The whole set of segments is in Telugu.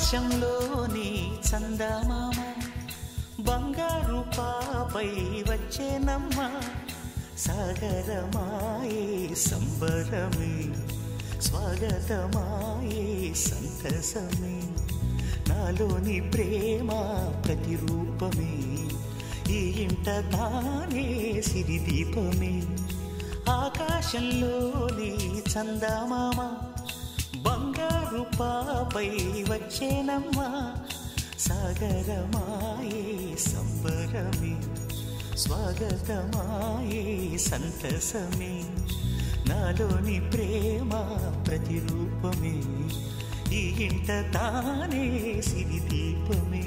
ఆకాశంలోని చందమామ బంగారు పాపై వచ్చేనమ్మ సాగరమాయే సంబరమే స్వాగతమాయే సంతసమే నాలోని ప్రేమ ప్రతిరూపమే ఈ ఇంట తానే సిరిదీపమే ఆకాశంలోని చందమామ బంగారు పాపై వచ్చేనమ్మ సాగరమాయే సంబరమే స్వాగతమాయే సంతసమే నాలోని ప్రేమ ప్రతిరూపమే ఈ ఇంట తానే సిరిదీపమే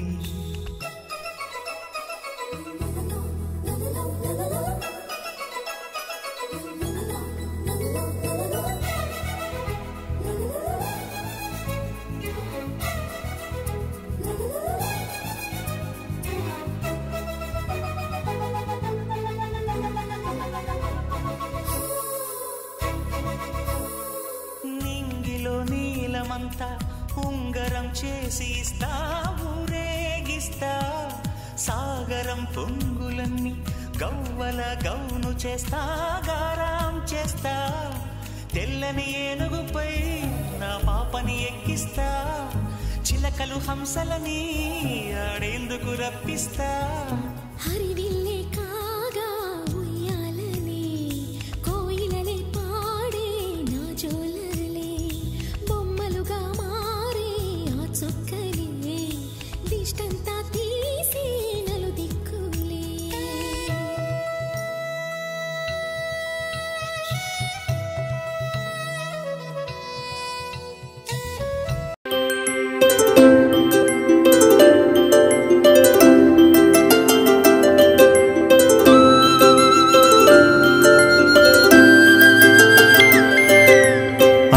నీలమంతా ఉంగరం చేసి ఇస్తా ఊరేగిస్తా సాగరం పొంగులన్నీ గవ్వల గౌను చేస్తా గారాం చేస్తా తెల్లని ఏనుగుపై నా పాపని ఎక్కిస్తా చిలకలు హంసలని ఆడేందుకు రప్పిస్తా హరివిల్లే కాగా ఉయ్యాలనే కోయిలనే పాడే నా జోలలే బొమ్మలుగా మారే ఆ చొక్కలే దిష్టంతా తీసి నలు దిక్కులే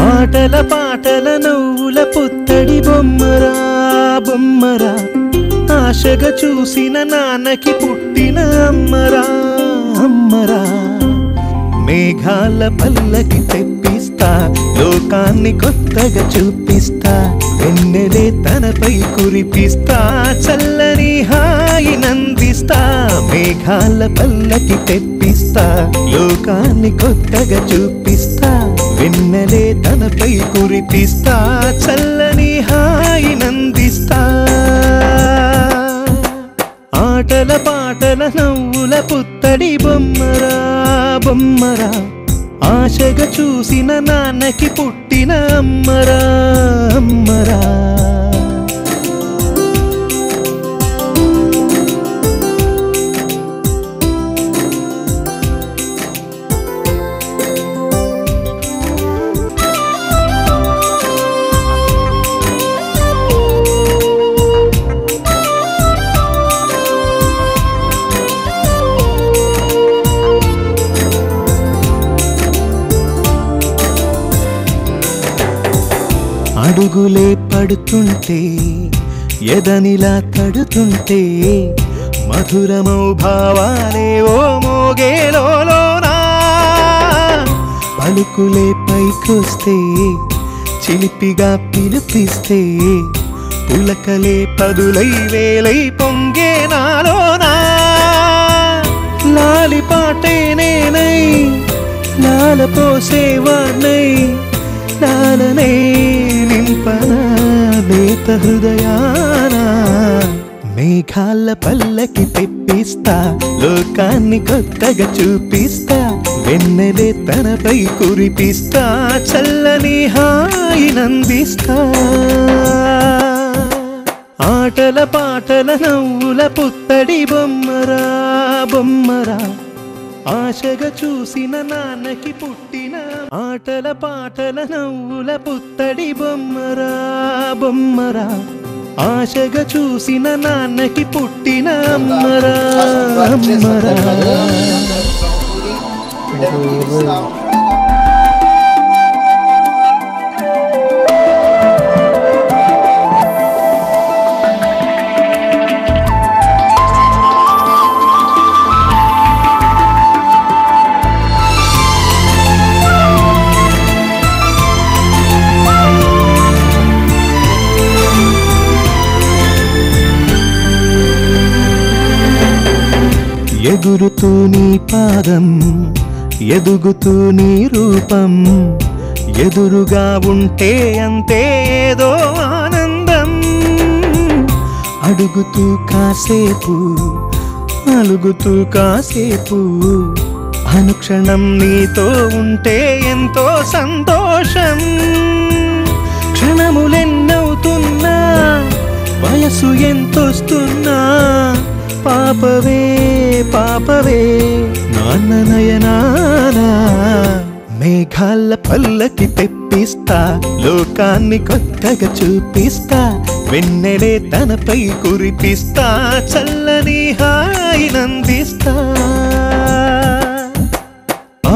ఆటల పాటల నవ్వుల పుత్తడి బొమ్మరా బొమ్మరా ఆశగా చూసిన నాన్నకి పుట్టిన అమ్మరా అమ్మరా మేఘాల పల్లకి తెప్పిస్తా లోకాన్ని కొత్తగా చూపిస్తా వెన్నెలే తనపై కురిపిస్తా చల్లని హాయి నందిస్తా మేఘాల పల్లకి తెప్పిస్తా లోకాన్ని కొత్తగా చూపిస్తా వెన్నెలే తనపై కురిపిస్తా చల్లని హాయి నందిస్తా ఆటల పాటల నవ్వుల పుత్తడి బొమ్మరా బొమ్మరా ఆశగా చూసిన నాన్నకి పుట్టిన అమ్మరా అమ్మరా అడుగులే పడుతుంటే ఎదనిలా తడుతుంటే మధురమౌ భావాలే ఓ మోగేలోనా పలుకులే పైకొస్తే చిలిపిగా పిలిపిస్తే పులకలే పదులై వేలై పొంగే నాలోనా లాలి పాటే నేనై లాల పోసేవాణ్ణై లాలనే నింపనా లేత హృదయానా మేఘాల పల్లకి తెప్పిస్తా లోకాన్ని కొత్తగా చూపిస్తా వెన్నెలే తనపై కురిపిస్తా చల్లని హాయి నందిస్తా ఆటల పాటల నవ్వుల పుత్తడి బొమ్మరా బొమ్మరా ఆశగా చూసిన నాన్నకి పుట్టిన ఆటల పాటల నవ్వుల పుత్తడి బొమ్మరా బొమ్మరా ఆశగా చూసిన నాన్నకి పుట్టిన అమ్మరా అమ్మరా ఎగురుతూ నీ పాదం ఎదుగుతూ నీ రూపం ఎదురుగా ఉంటే అంతే ఏదో ఆనందం అడుగుతూ కాసేపు అలుగుతూ కాసేపు అనుక్షణం నీతో ఉంటే ఎంతో సంతోషం క్షణములెన్నవుతున్నా వయసు ఎంతొస్తున్నా పాపవే పాపవే నాన్న నయనానా మేఘాల పల్లకి తెప్పిస్తా లోకాన్ని కొత్తగా చూపిస్తా వెన్నెలే తనపై కురిపిస్తా చల్లని హాయినందిస్తా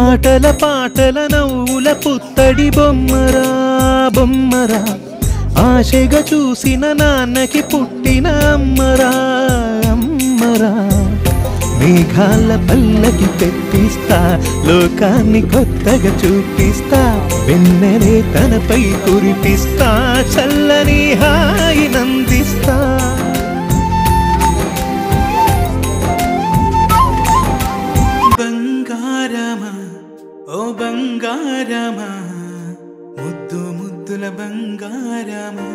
ఆటల పాటల నవ్వుల పుత్తడి బొమ్మరా బొమ్మరా ఆశగా చూసిన నాన్నకి పుట్టిన అమ్మరా అమ్మరా మేఘాల పల్లకి తెప్పిస్తా లోకాన్ని కొత్తగా చూపిస్తా వెన్నెలే తనపై కురిపిస్తా చల్లని హాయినందిస్తా బంగారమా ఓ బంగారమా ముద్దు ముద్దుల బంగారమా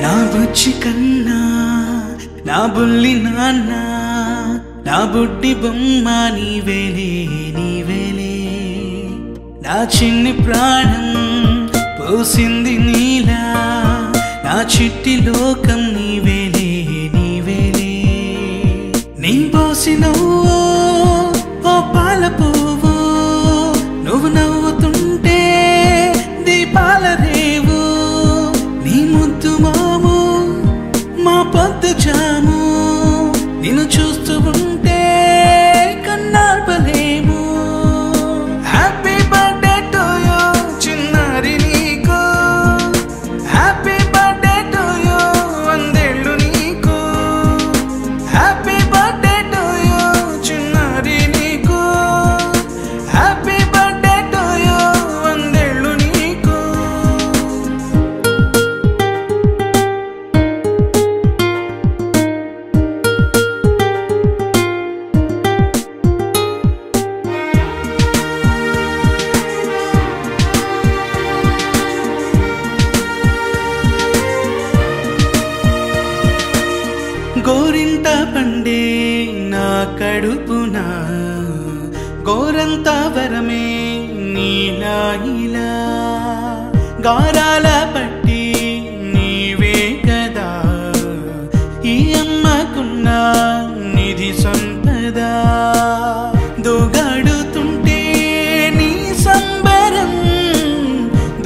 నా బుజ్జి కన్నా నా బుల్లి నాన్న నా బుడ్డి బొమ్మ నీవేలే నీవేలే నా చిన్ని ప్రాణం పోసింది నీలా నా చిట్టి లోకం నీవేలే నీవేలే నీ పోసినవో ఓ పాల పువ్వు నువ్వు నవ్వుతుంటే దీపాల రేవు నీ ముద్దు మాము మా పొద్దు జాము నిన్ను చూస్తూ ఉంటే కన్నార్పలేము హ్యాపీ బర్త్డే టు యూ చిన్నారి నీకు హ్యాపీ బర్త్డే టు యూ వందేళ్ళు నీకు హ్యాపీ బర్త్డే టు యూ చిన్నారి నీకు హ్యాపీ బర్త్డే టు యూ వందేళ్ళు నీకు గోరింట పండే నా కడుపున గోరంత వరమే నీలా ఇలా గారాల పట్టి నీవే కదా ఈ అమ్మకున్న నిధి సంపద దోగాడుతుంటే నీ సంబరం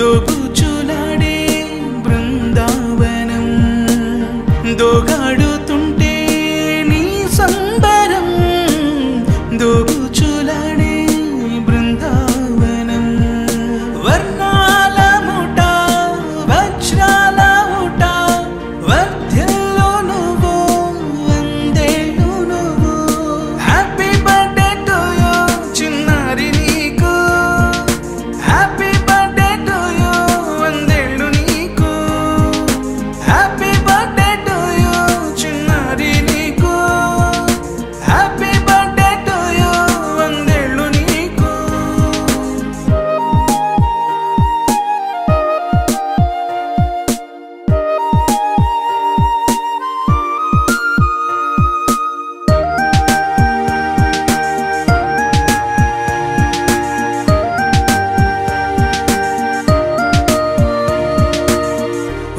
దోబుచులాడే బృందావనం దోగాడుతుంటే నీ సంబరం దోబుచులాడే బృందావనం వర్ణాల ముఠ వజ్రాల ఊట వర్ధిల్లు నువ్వు వందేళ్ళు నువ్వు హ్యాపీ బర్త్డే టు యూ చిన్నారి నీకు హ్యాపీ బర్త్డే టు యూ వందేళ్ళు నీకు హ్యాపీ బర్త్డే టు యూ చిన్నారి నీకు హ్యాపీ బర్త్డే టు యూ వందేళ్ళు నీకు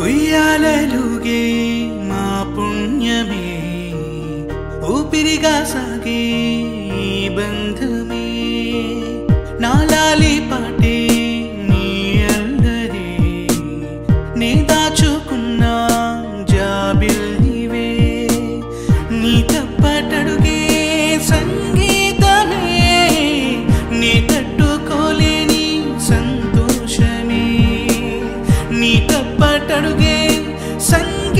ఉయ్యాలలుగే మా పుణ్యమే ఊపిరిగా సాగే ఈ బంధమే నాలాలి పాటే నీ అల్లరే నే దాచుకున్న జాబిల్లివే నీ తప్పటడుగే సంగీతమే నీ తట్టుకోలేని సంతోషమే నీ తప్పటడుగే సంగీతమే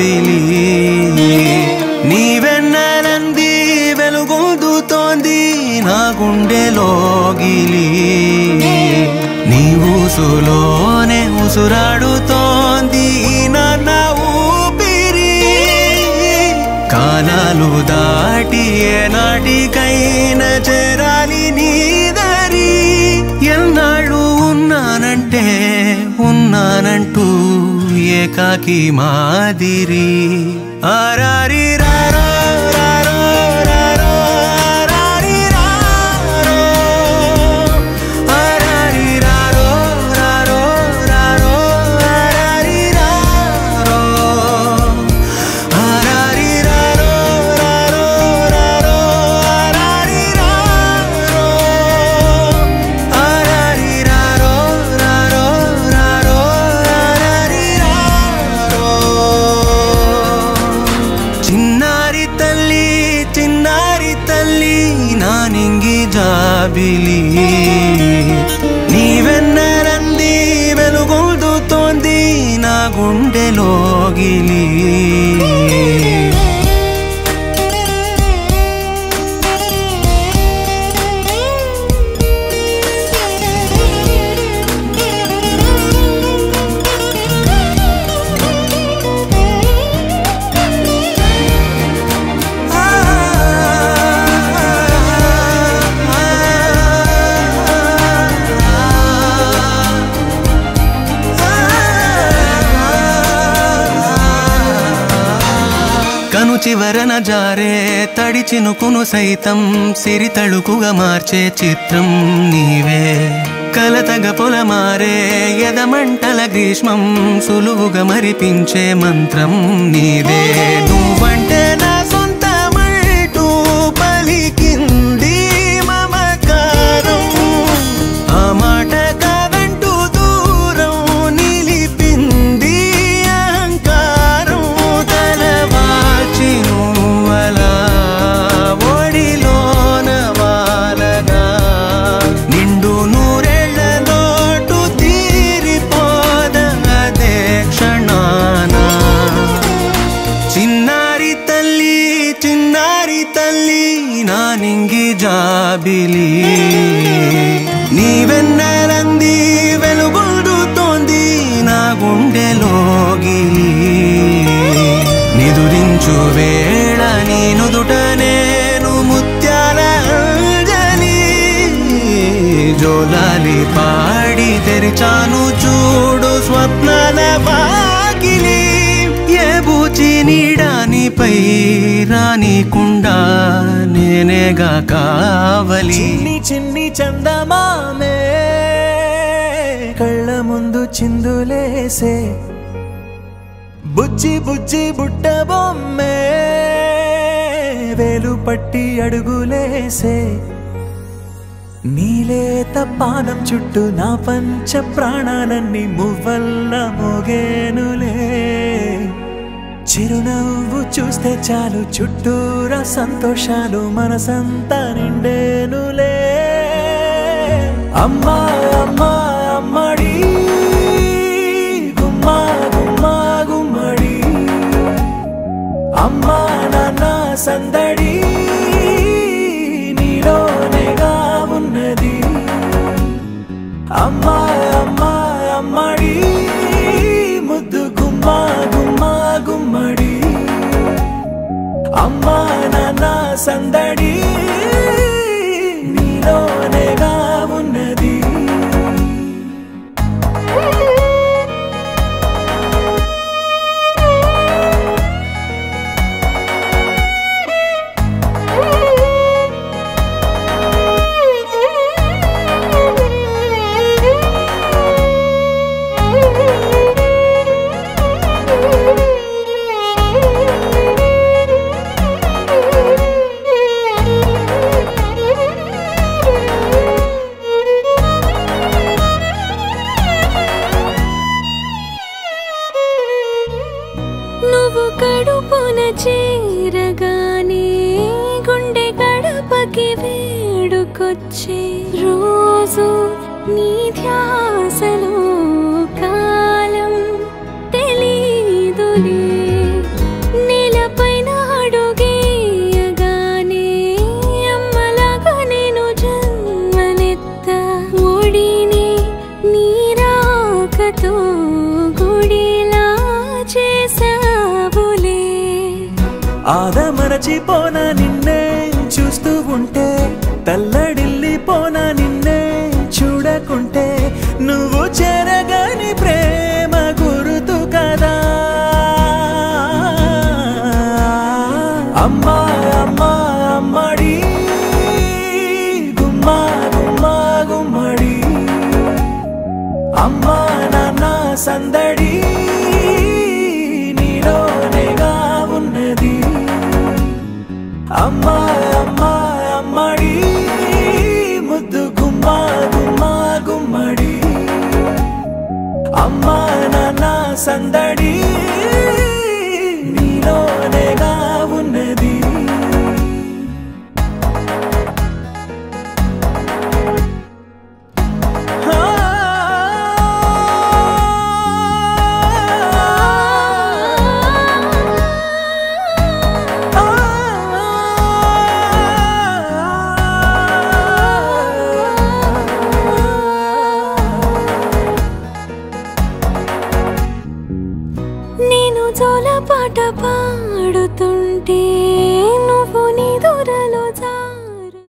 జాబిలి నీవెన్నెలంది వెలుగొందుతోంది నా గుండెలోగిలి నీ ఊసులోనే ఉసురాడుతోంది నాన్న ఊపిరి కాలాలు దాటి ఏనాటికైనా చేరాలి నీ దారి ఎన్నాళ్ళు ఉన్నానంటూ ఏకాకి మాదిరి ఆరారి రారో రారో రారో ఆరారి రారో ఆరారి రారో రారో రారో ఆరారి రారో ఆరారి రారో రారో రారో ఆరారి రారో ఆరారి రారో రారో రారో ఆరారి రారో చిన్నారి తల్లి నా నింగి జాబిలి నీవెన్నెలంది వెలుగొందుతోంది నా గుండెలోగిలి కను చివరన జారే తడి చినుకును సైతం సిరి తళుకుగా మార్చే చిత్రం నీవే కలతగ పొలమారే ఎదమంటల గ్రీష్మం సులువుగా మరిపించే మంత్రం నీదే నువ్వంటే నా సొంతమంటూ పలికింది మమకారం ఆ మాట కాదంటూ దూరం నిలిపింది అహంకారం తలవాల్చి నువ్వలా ఒడిలోన వాలగా నిండు నూరేళ్ల లోటు తీరిపోదదే క్షణాన చిన్నారి తల్లి నా నింగి జాబిలి నీవెన్నెలంది వెలుగొందుతోంది నా గుండెలోగిలి నిదురించు వేళ నీ నుదుట నేను ముత్యాల అంజలి జోలాలి పాడి తెరిచాను చూడు స్వప్నాల వాకిలి ఏ బూచి నీడానిపై రానికుండా నేనేగా కావలి చిన్ని చందమామే కళ్ళ ముందు చిందులేసే బుజ్జి బుట్ట బొమ్మే వేలు పట్టి అడుగులేసే నీలేత పాదం చుట్టూ నా పంచ ప్రాణాలన్నీ మువ్వల్ల మోగేనులే చిరునవ్వు చూస్తే చాలు చుట్టూరా సంతోషాలు మనసంతా నిండేనులే అమ్మా అమ్మా అమ్మడి గుమ్మా గుమ్మా గుమ్మడి అమ్మా నాన్న సందడి నీలోనేగా ఉన్నది అమ్మా అమ్మా అమ్మడి ముద్దు గుమ్మా గుమ్మా గుమ్మడి అమ్మా నాన్న సందడి నీలోనేగా ఉన్నది నువ్వు కడుపున చేరగానే గుండె గడపకి వేడుకొచ్చే రోజు నీ ధ్యాసలో కాలం తెలీదులే ఆదమరచిపోనా నిన్నే చూస్తూ ఉంటే, తల్లడిల్లిపోనా నిన్నే చూడకుంటే, నువ్వు చెరగని ప్రేమ గురుతు కదా. అమ్మా అమ్మా అమ్మడి గుమ్మా గుమ్మా గుమ్మడి, అమ్మా నాన్న సందడి నీలోనేగా ఉన్నది. అమ్మా అమ్మా అమ్మడి ముద్దు గుమ్మా గుమ్మా గుమ్మడి, అమ్మా నాన్న సందడి నీలోనేగా ఉన్నది. నేను జోల పాట పాడుతుంటే